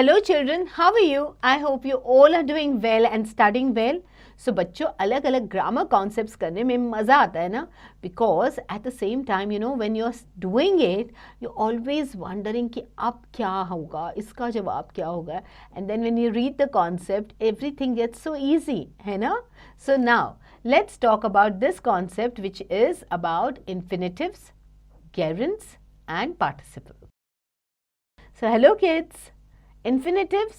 Hello children, how are you? I hope you all are doing well and studying well. So बच्चों अलग अलग grammar concepts करने में मज़ा आता है ना, because at the same time when you are doing it you always wondering कि अब क्या होगा, इसका जवाब क्या होगा, and then when you read the concept everything gets so easy, है ना. So now let's talk about this concept which is about infinitives, gerunds and participles. So hello kids. Infinitives,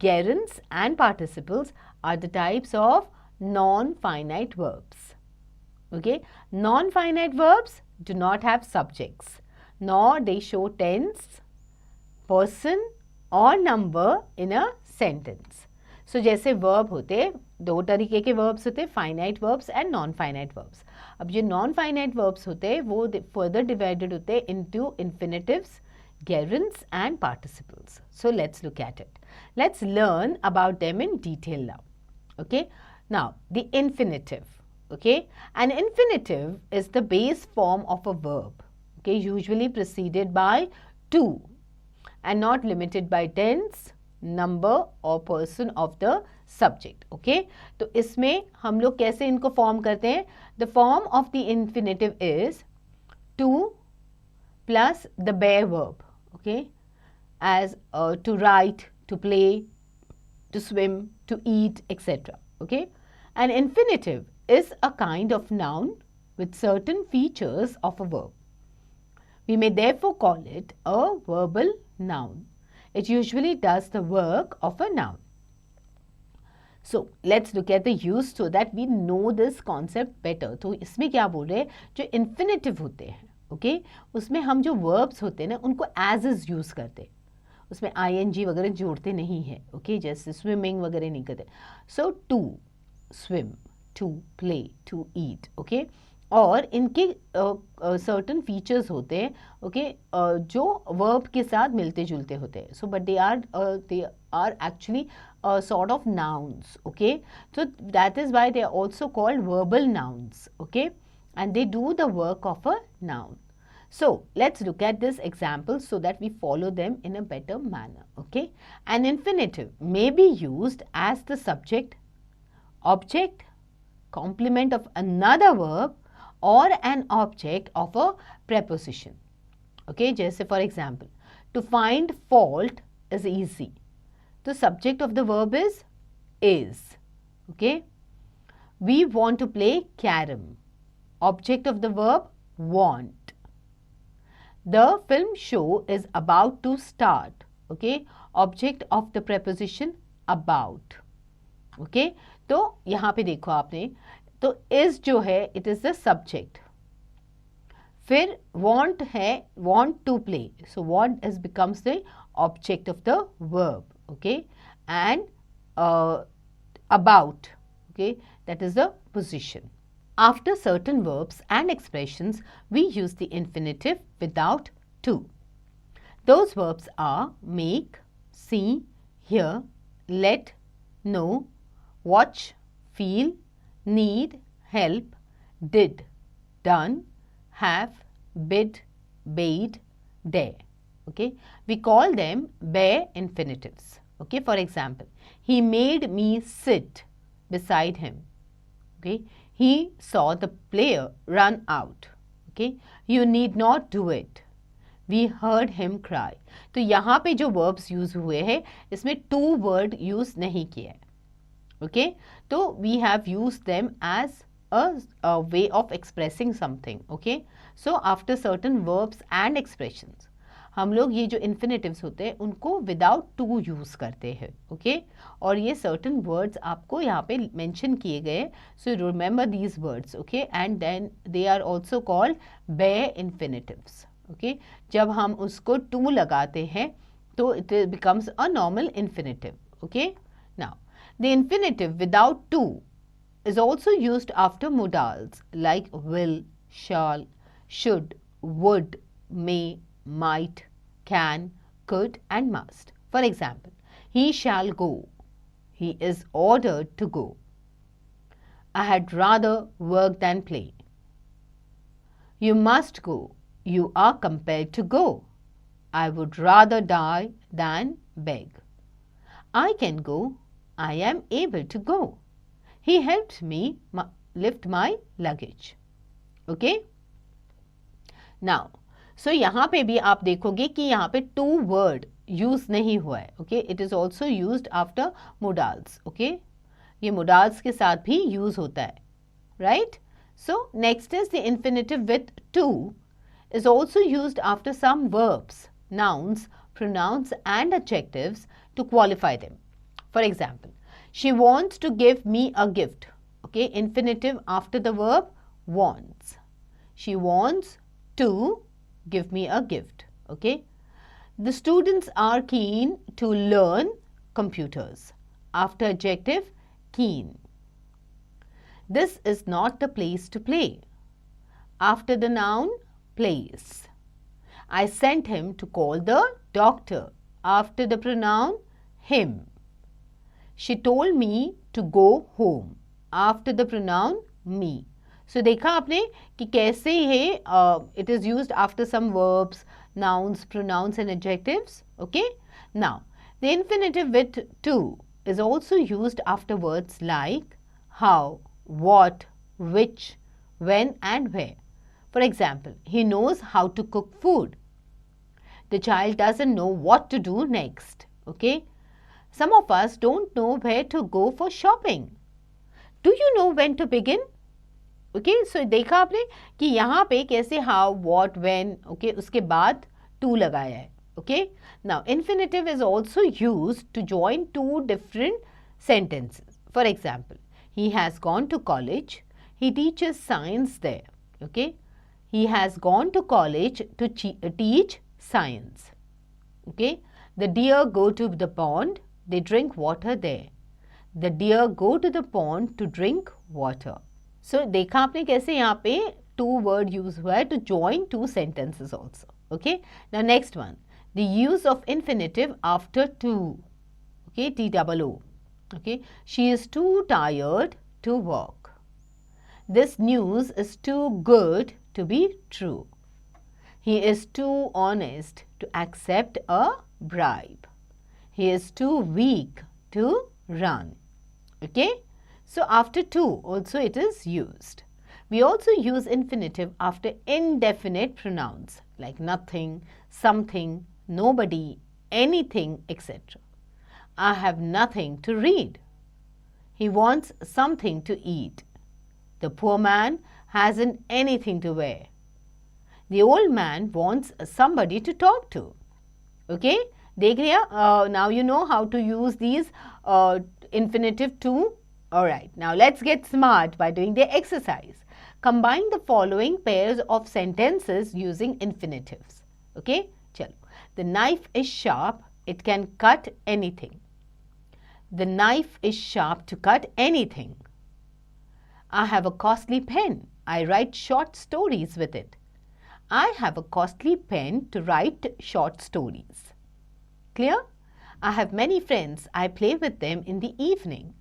gerunds and participles are the types of non-finite verbs. Okay, non-finite verbs do not have subjects, nor they show tense, person or number in a sentence. So जैसे verb होते, दो तरीके के verbs होते, finite verbs and non-finite verbs. अब ये non-finite verbs होते, वो further divided होते into infinitives, gerunds and participles. So let's look at it. Let's learn about them in detail now. Okay. Now the infinitive. Okay. An infinitive is the base form of a verb. Okay. Usually preceded by to and not limited by tense, number or person of the subject. Okay. तो इसमें हम लोग कैसे इनको form करते हैं? The form of the infinitive is to plus the bare verb. Okay, as to write, to play, to swim, to eat, etc. Okay, an infinitive is a kind of noun with certain features of a verb. We may therefore call it a verbal noun. It usually does the work of a noun. So let's look at the use so that we know this concept better. तो इसमें क्या बोल रहे हैं, जो infinitive होते हैं, okay उसमें हम जो वर्ब्स होते हैं ना उनको एज इज यूज़ करते, उसमें ing वगैरह जोड़ते नहीं है. ओके जैसे स्विमिंग वगैरह नहीं करते. So to swim, to play, to eat. Okay और इनके सर्टन फीचर्स होते हैं, ओके जो वर्ब के साथ मिलते जुलते होते हैं. So but they are actually sort of nouns. Okay, so that is why they are also called verbal nouns. Okay, and they do the work of a noun. So let's look at this example so that we follow them in a better manner. Okay, an infinitive may be used as the subject, object, complement of another verb or an object of a preposition. Okay, just for example, to find fault is easy. The subject of the verb is. Okay, we want to play carom. Object of the verb want. The film show is about to start. Okay, object of the preposition about. Okay, तो यहाँ पे देखो आपने, तो is जो है it is the subject. फिर want है, want to play. So want is becomes the object of the verb. Okay, and about, okay, that is the position. After certain verbs and expressions, we use the infinitive without to. Those verbs are make, see, hear, let, know, watch, feel, need, help, did, done, have, bid, bade, dare. Okay, we call them bare infinitives. Okay, for example, he made me sit beside him. Okay, he saw the player run out. Okay, you need not do it. We heard him cry. तो यहाँ पे जो verbs use हुए हैं, इसमें to word use नहीं किया है. Okay, तो we have used them as a way of expressing something. Okay, so after certain verbs and expressions, हम लोग ये जो इन्फिनेटिव्स होते हैं उनको विदाउट टू यूज़ करते हैं. ओके, और ये सर्टन वर्ड्स आपको यहाँ पे मेंशन किए गए, so remember these words. Okay, and then they are also called bare infinitives. Okay, जब हम उसको टू लगाते हैं तो it becomes a normal infinitive. Okay, now the infinitive without to is also used after modals like will, shall, should, would, may, might, can, could and must. For example, he shall go. He is ordered to go. I had rather work than play. You must go. You are compelled to go. I would rather die than beg. I can go. I am able to go. He helped me lift my luggage. Okay? Now, so यहाँ पे भी आप देखोगे कि यहाँ पे to word use नहीं हुआ है. Okay? It is also used after modals. Okay? ये modals के साथ भी use होता है. Right? So, next is the infinitive with to is also used after some verbs, nouns, pronouns and adjectives to qualify them. For example, she wants to give me a gift. Okay, infinitive after the verb wants. She wants to give me a gift. Okay. The students are keen to learn computers. After adjective, keen. This is not the place to play. After the noun, place. I sent him to call the doctor. After the pronoun, him. She told me to go home. After the pronoun, me. So देखा आपने कि कैसे है it is used after some verbs, nouns, pronouns and adjectives. Okay. Now, the infinitive with to is also used after words like how, what, which, when and where. For example, he knows how to cook food. The child doesn't know what to do next. Okay. Some of us don't know where to go for shopping. Do you know when to begin? Okay, so देखा आपने कि यहाँ पे कैसे how, what, when, okay, उसके बाद to लगाया है. Okay, now infinitive is also used to join two different sentences. For example, he has gone to college. He teaches science there. Okay, he has gone to college to teach science. Okay, the deer go to the pond. They drink water there. The deer go to the pond to drink water. So, देखा आपने कैसे यहाँ पे two word use हुआ है to join two sentences also. Okay. Now, next one. The use of infinitive after to. Okay. T-O-O. Okay. She is too tired to work. This news is too good to be true. He is too honest to accept a bribe. He is too weak to run. Okay. So, after to also it is used. We also use infinitive after indefinite pronouns like nothing, something, nobody, anything, etc. I have nothing to read. He wants something to eat. The poor man hasn't anything to wear. The old man wants somebody to talk to. Okay? देख लिया? Now you know how to use these infinitive to. Alright, now let's get smart by doing the exercise. Combine the following pairs of sentences using infinitives. Okay, chalo. The knife is sharp, it can cut anything. The knife is sharp to cut anything. I have a costly pen, I write short stories with it. I have a costly pen to write short stories. Clear? I have many friends, I play with them in the evening.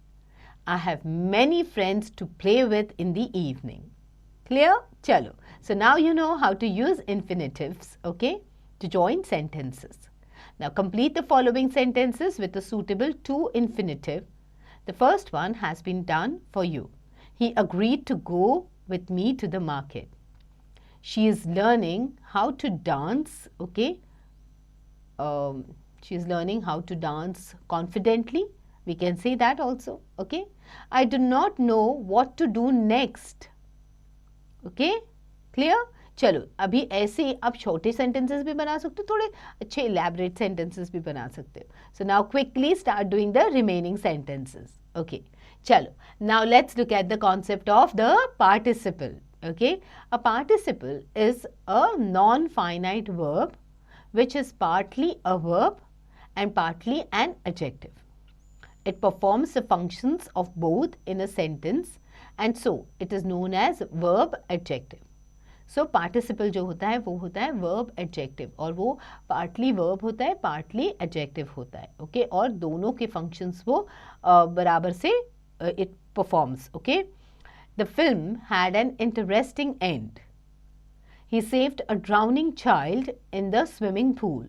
I have many friends to play with in the evening. Clear? Chalo. So now you know how to use infinitives, okay, to join sentences. Now complete the following sentences with a suitable to infinitive. The first one has been done for you. He agreed to go with me to the market. She is learning how to dance, okay. She is learning how to dance confidently. We can say that also, okay. I do not know what to do next. Okay, clear? चलो अभी ऐसे ही आप छोटे sentences भी बना सकते हो, थोड़े अच्छे elaborate sentences भी बना सकते हो. So now quickly start doing the remaining sentences. Okay, चलो. Now let's look at the concept of the participle. Okay, a participle is a non-finite verb which is partly a verb and partly an adjective. It performs the functions of both in a sentence and so it is known as verb adjective. So participle जो होता है वो होता है verb adjective और वो partly verb होता है partly adjective होता है. Okay, और दोनों के functions वो बराबर से it performs. Okay, the film had an interesting end. He saved a drowning child in the swimming pool.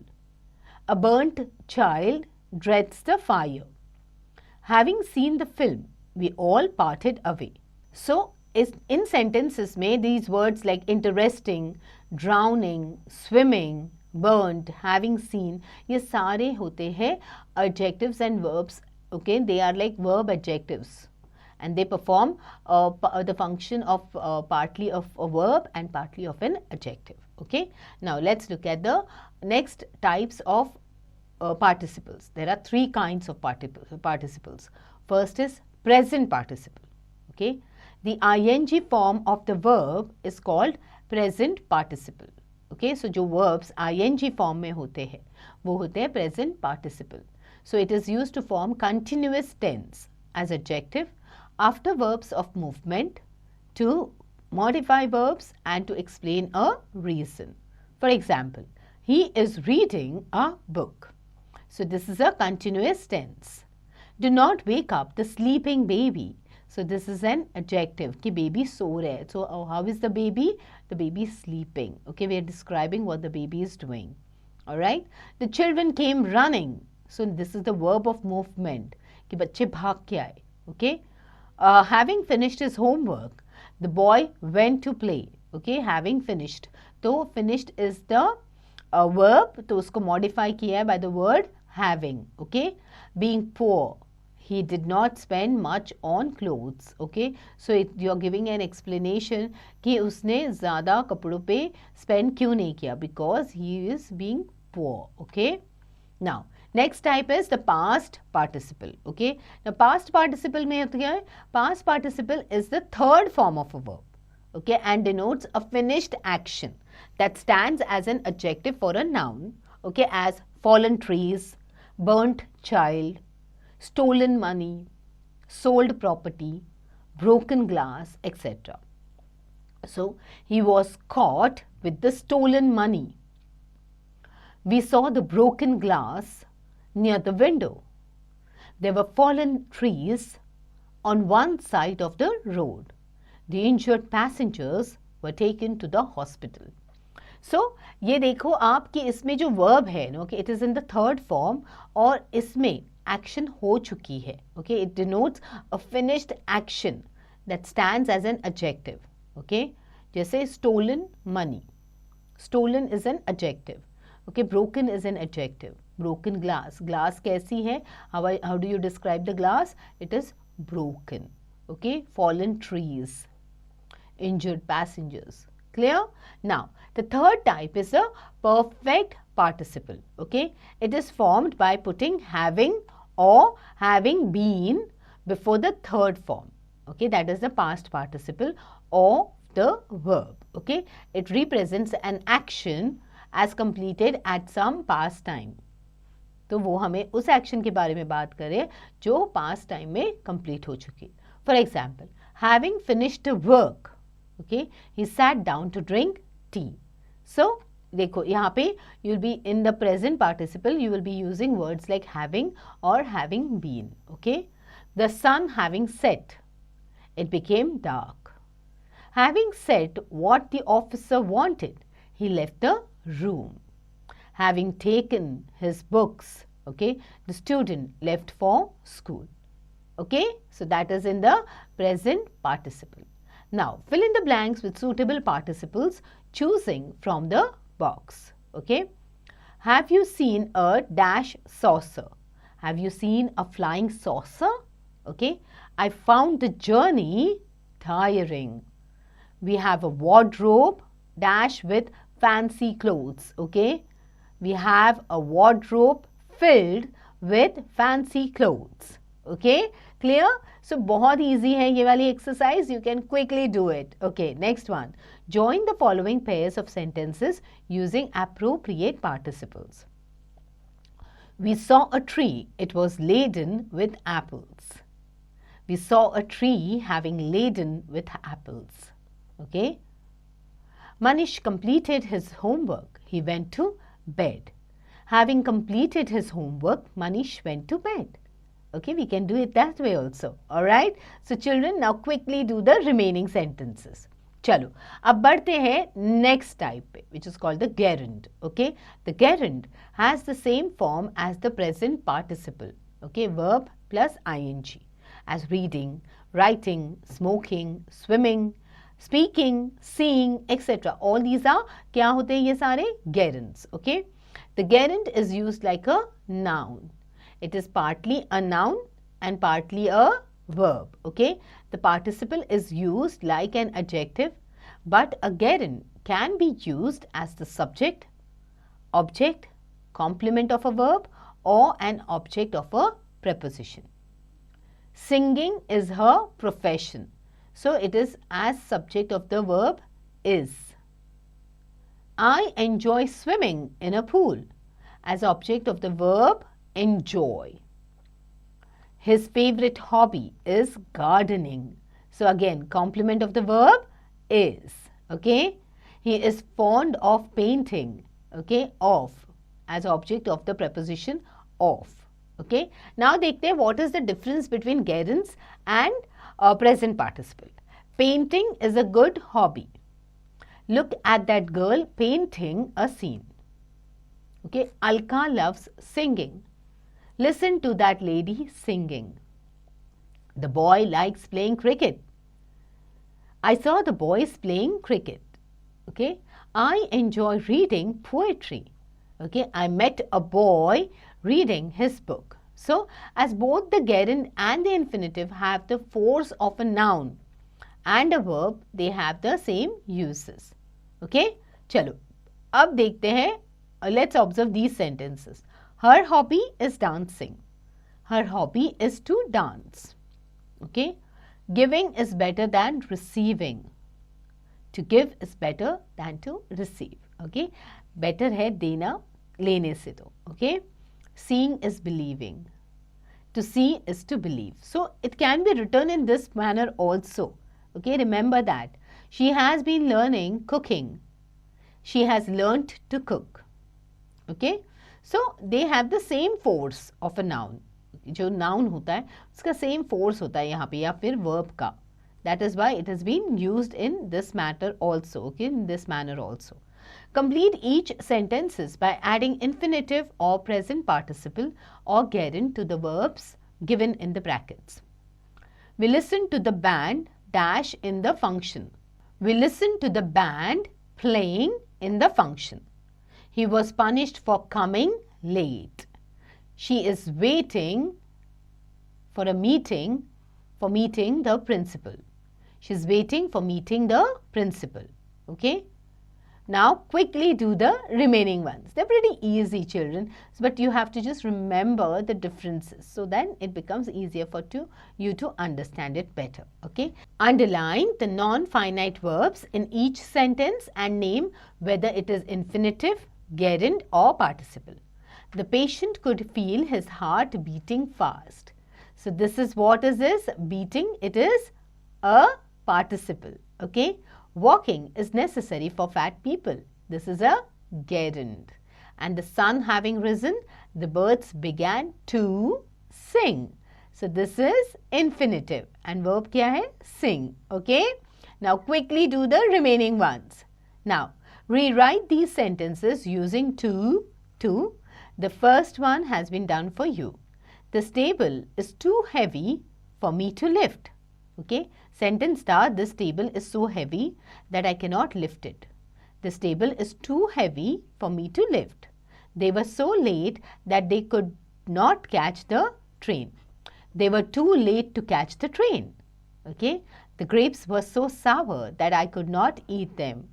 A burnt child dreads the fire. Having seen the film, we all parted away. So, in sentences में these words like interesting, drowning, swimming, burnt, having seen, ये सारे होते हैं adjectives and verbs. Okay, they are like verb adjectives, and they perform the function of partly of a verb and partly of an adjective. Okay, now let's look at the next types of participles. There are three kinds of participles. First is present participle. Okay, the ing form of the verb is called present participle. Okay, so जो verbs ing form में होते हैं वो होते हैं present participle. So it is used to form continuous tense as adjective after verbs of movement, to modify verbs and to explain a reason. For example, he is reading a book. So this is a continuous tense. Do not wake up the sleeping baby. So this is an adjective कि baby सो रहा है. So how is the baby? The baby is sleeping. Okay, we are describing what the baby is doing. Alright. The children came running. So this is the verb of movement कि बच्चे भाग के आए. Okay. Having finished his homework, the boy went to play. Okay, having finished. तो finished is the verb. तो उसको modify किया है by the word having. Okay. Being poor, he did not spend much on clothes. Okay, so you are giving an explanation कि उसने ज़्यादा कपड़ों पे spend क्यों नहीं किया, because he is being poor. Okay. Now next type is the past participle. Okay, now past participle में होता क्या है? Past participle is the third form of a verb. Okay, and denotes a finished action that stands as an adjective for a noun. Okay, as fallen trees, burnt child, stolen money, sold property, broken glass, etc. So he was caught with the stolen money. We saw the broken glass near the window. There were fallen trees on one side of the road. The injured passengers were taken to the hospital. So ये देखो आप कि इसमें जो verb है no कि it is in the third form और इसमें action हो चुकी है. Okay, it denotes a finished action that stands as an adjective. Okay, जैसे stolen money. Stolen is an adjective. Okay, broken is an adjective. Broken glass. Glass कैसी है? How do you describe the glass? It is broken. Okay, fallen trees, injured passengers. Clear? Now, the third type is a perfect participle. Okay, it is formed by putting having or having been before the third form. Okay, that is the past participle or the verb. Okay, it represents an action as completed at some past time. तो वो हमें उस action के बारे में बात करें जो पास्ट टाइम में कंप्लीट हो चुकी. For example, having finished work, okay, he sat down to drink tea. So देखो यहाँ पे you will be in the present participle, you will be using words like having और having been. Okay, the sun having set, it became dark. Having said what the officer wanted, he left the room. Having taken his books, okay, the student left for school. Okay, so that is in the present participle. Now, fill in the blanks with suitable participles, choosing from the box. Okay, have you seen a dash saucer? Have you seen a flying saucer? Okay, I found the journey tiring. We have a wardrobe dash with fancy clothes. Okay, we have a wardrobe filled with fancy clothes. Okay, clear? So बहुत easy है ये वाली exercise. You can quickly do it. Okay, next one. Join the following pairs of sentences using appropriate participles. We saw a tree. It was laden with apples. We saw a tree having laden with apples. Okay. Manish completed his homework. He went to bed. Having completed his homework, Manish went to bed. Okay, we can do it that way also. Alright. So children, now quickly do the remaining sentences. चलो अब बढ़ते हैं next type पे, which is called the gerund. Okay, the gerund has the same form as the present participle. okay, verb plus ing, as reading, writing, smoking, swimming, speaking, seeing, etc. All these are क्या होते हैं ये सारे gerunds, okay. The gerund is used like a noun. It is partly a noun and partly a verb, okay. The participle is used like an adjective, but a gerund can be used as the subject, object, complement of a verb, or an object of a preposition. Singing is her profession, so it is as subject of the verb is. I enjoy swimming in a pool, as object of the verb enjoy. His favorite hobby is gardening, so again complement of the verb is, okay. He is fond of painting, okay, of, as object of the preposition of, okay. Now देखते हैं what is the difference between gerunds and present participle. Painting is a good hobby. Look at that girl painting a scene. Okay, Alka loves singing. Listen to that lady singing. The boy likes playing cricket. I saw the boys playing cricket. Okay, I enjoy reading poetry. Okay, I met a boy reading his book. So, as both the gerund and the infinitive have the force of a noun and a verb, they have the same uses. Okay, चलो अब देखते हैं. Let's observe these sentences. Her hobby is dancing. Her hobby is to dance. Okay, giving is better than receiving. To give is better than to receive. Okay, better है देना लेने से तो. Okay, seeing is believing. To see is to believe. So it can be written in this manner also. Okay, remember that. She has been learning cooking. She has learnt to cook. Okay, so they have the same force of a noun. जो noun होता है उसका same force होता है यहाँ पे या फिर verb का. That is why it has been used in this matter also. Okay, in this manner also. Complete each sentences by adding infinitive or present participle or gerund to the verbs given in the brackets. We listen to the band dash in the function. We listen to the band playing in the function. He was punished for coming late. She is waiting for a meeting for meeting the principal. She is waiting for meeting the principal. Okay. Now quickly do the remaining ones. They're pretty easy, children, but you have to just remember the differences, so then it becomes easier for you to understand it better. Okay. Underline the non-finite verbs in each sentence and name whether it is infinitive, gerund or participle. The patient could feel his heart beating fast. So this is what is this? Beating. It is a participle. Okay. Walking is necessary for fat people. This is a gerund. And the sun having risen, the birds began to sing. So this is infinitive. And verb kya hai? Sing. Okay. Now quickly do the remaining ones. Now rewrite these sentences using to. The first one has been done for you. This table is too heavy for me to lift. Okay. Sentence start, this table is so heavy that I cannot lift it. This table is too heavy for me to lift. They were so late that they could not catch the train. They were too late to catch the train. Okay. The grapes were so sour that I could not eat them.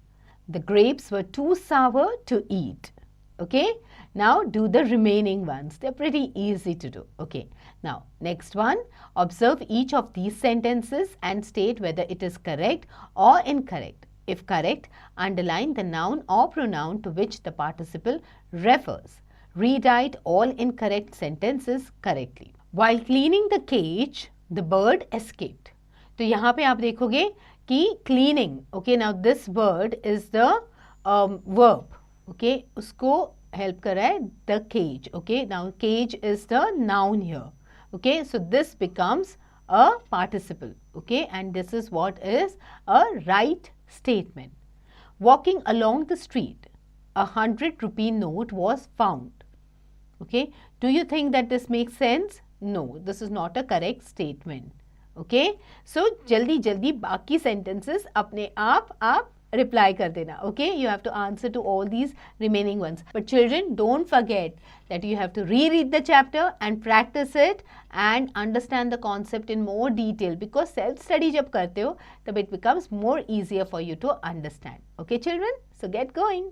The grapes were too sour to eat. Okay. Now do the remaining ones. They're pretty easy to do. Okay. Now next one. Observe each of these sentences and state whether it is correct or incorrect. If correct, underline the noun or pronoun to which the participle refers. Rewrite all incorrect sentences correctly. While cleaning the cage, the bird escaped. तो यहाँ पे आप देखोगे कि cleaning. Okay. Now this bird is the verb. Okay. उसको help कर रहा है the cage. Okay. Now cage is the noun here. Okay. So this becomes a participle. Okay. And this is what is a right statement. Walking along the street, a 100 rupee note was found. Okay. Do you think that this makes sense? No, this is not a correct statement. Okay, so जल्दी जल्दी बाकी sentences अपने आप reply कर देना. Okay, you have to answer to all these remaining ones. But children, don't forget that you have to reread the chapter and practice it and understand the concept in more detail, because self-study जब करते हो तब it becomes more easier for you to understand. Okay children, so get going.